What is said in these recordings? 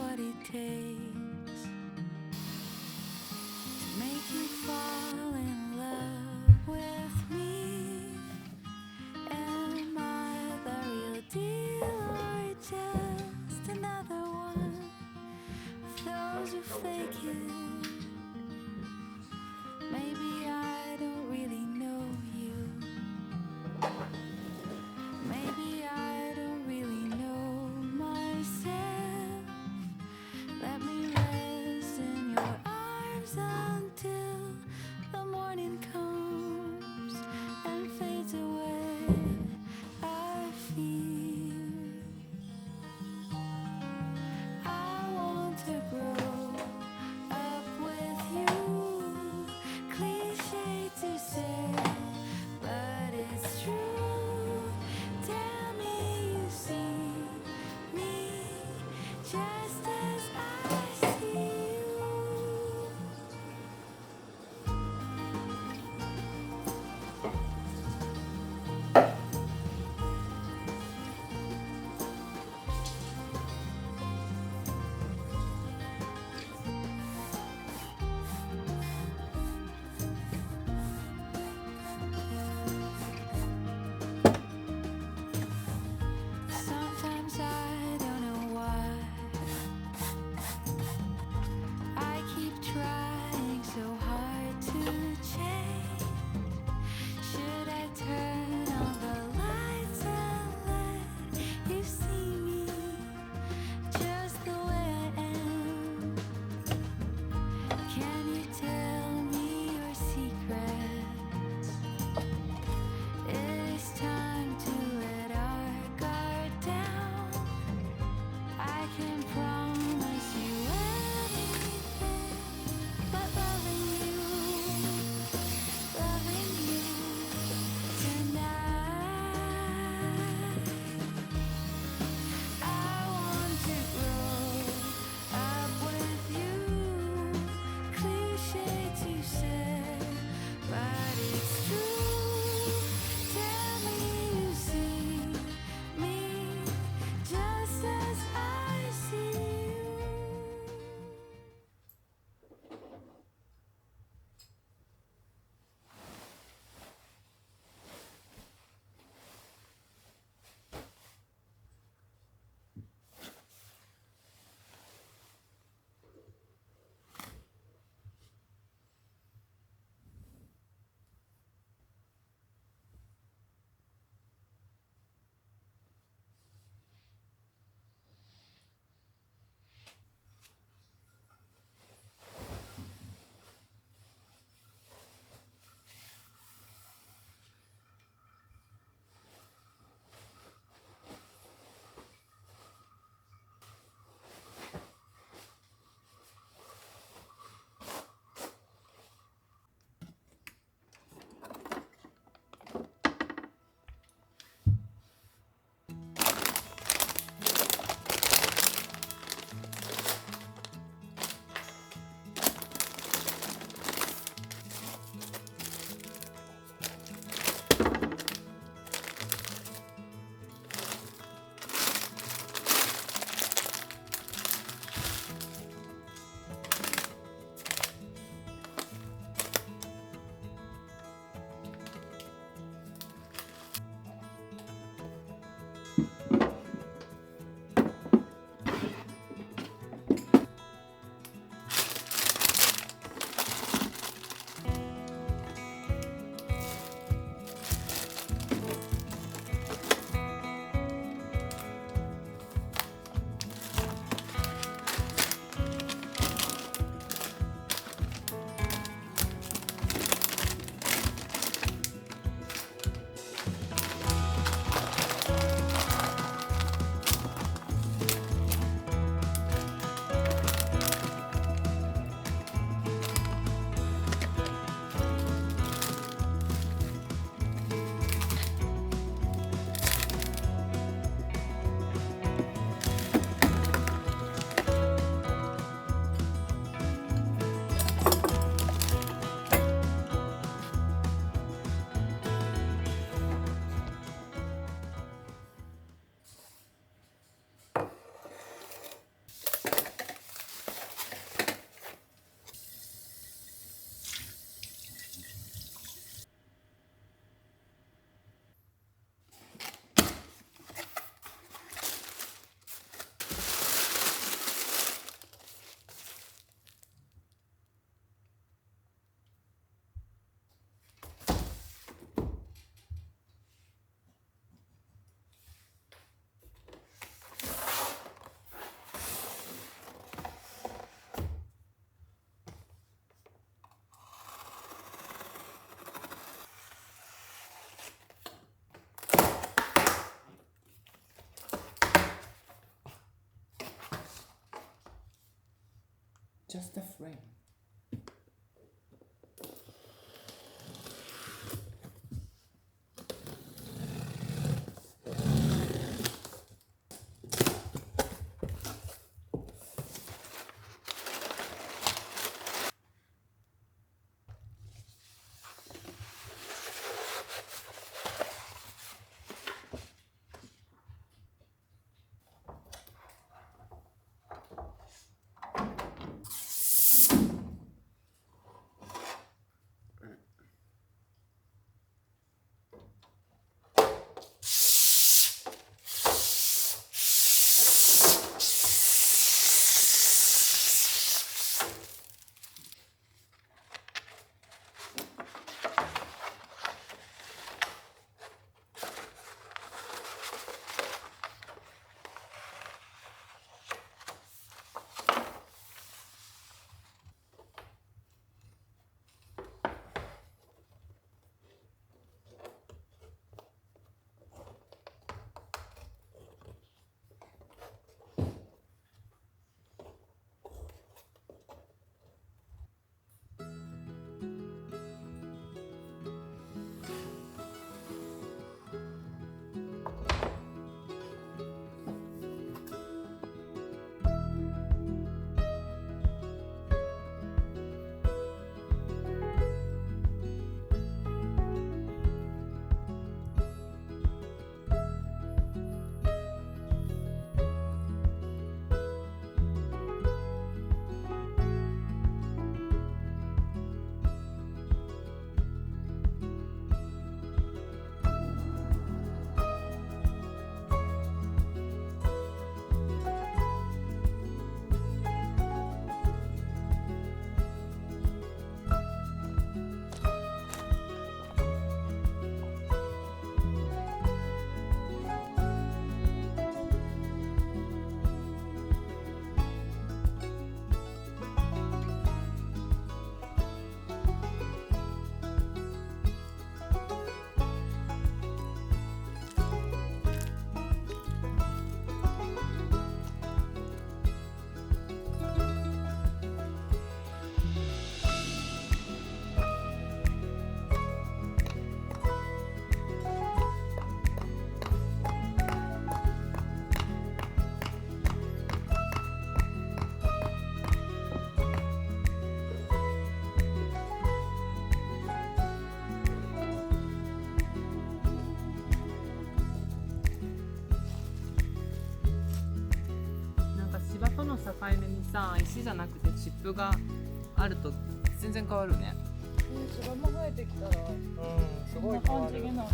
what it takes to make you fall in love with me. Am I the real deal or just another one of those who fake it? Maybe I don't really know you. Maybe I don't really know myself. Let me just a frame.境目にさ、石じゃなくてチップがあると全然変わるね。芝も生えてきたら、すごいこんな感じになる。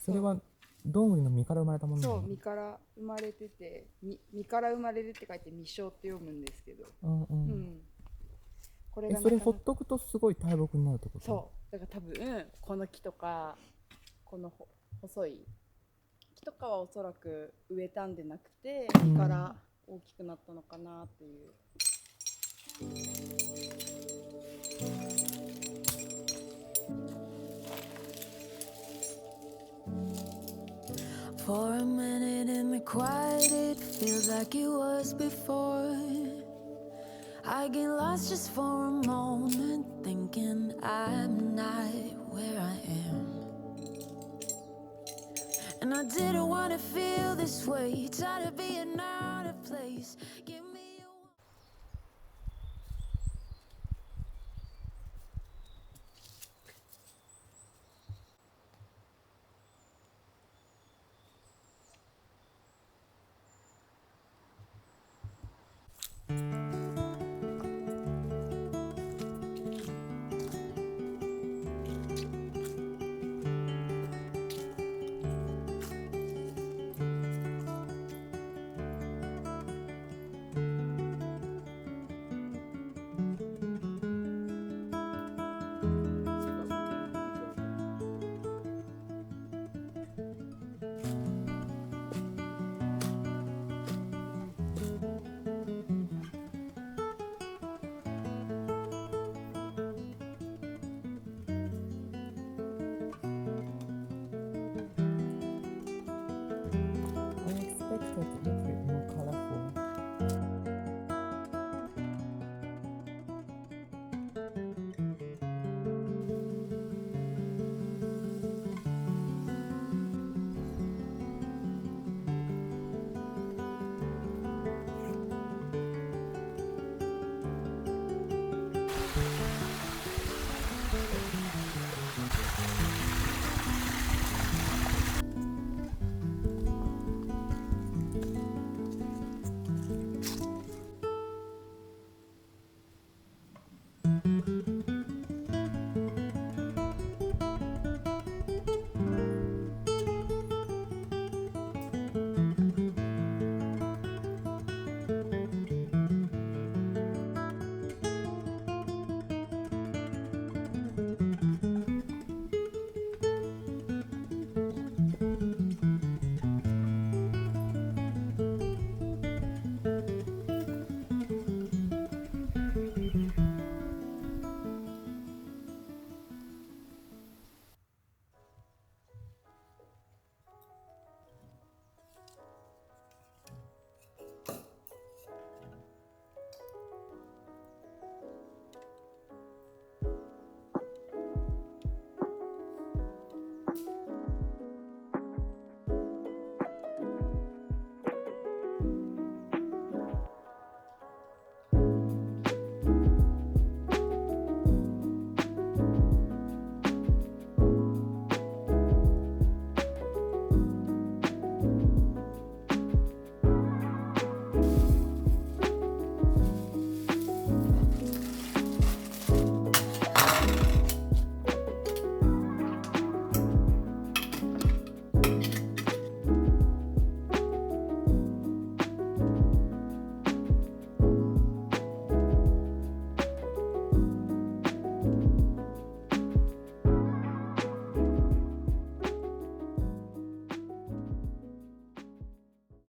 それはどんぐりの実から生まれたものなの？そう、実から生まれてて、実から生まれるって書いて実生って読むんですけど、これがそれほっとくとすごい大木になるってこと？そう、だから多分この木とかこの細い木とかはおそらく植えたんでなくて実から大きくなったのかなっていう。For a minute in the quiet, it feels like it was before. I get lost just for a moment, thinking I'm not where I am. And I didn't wanna feel this way, tired of being out of place.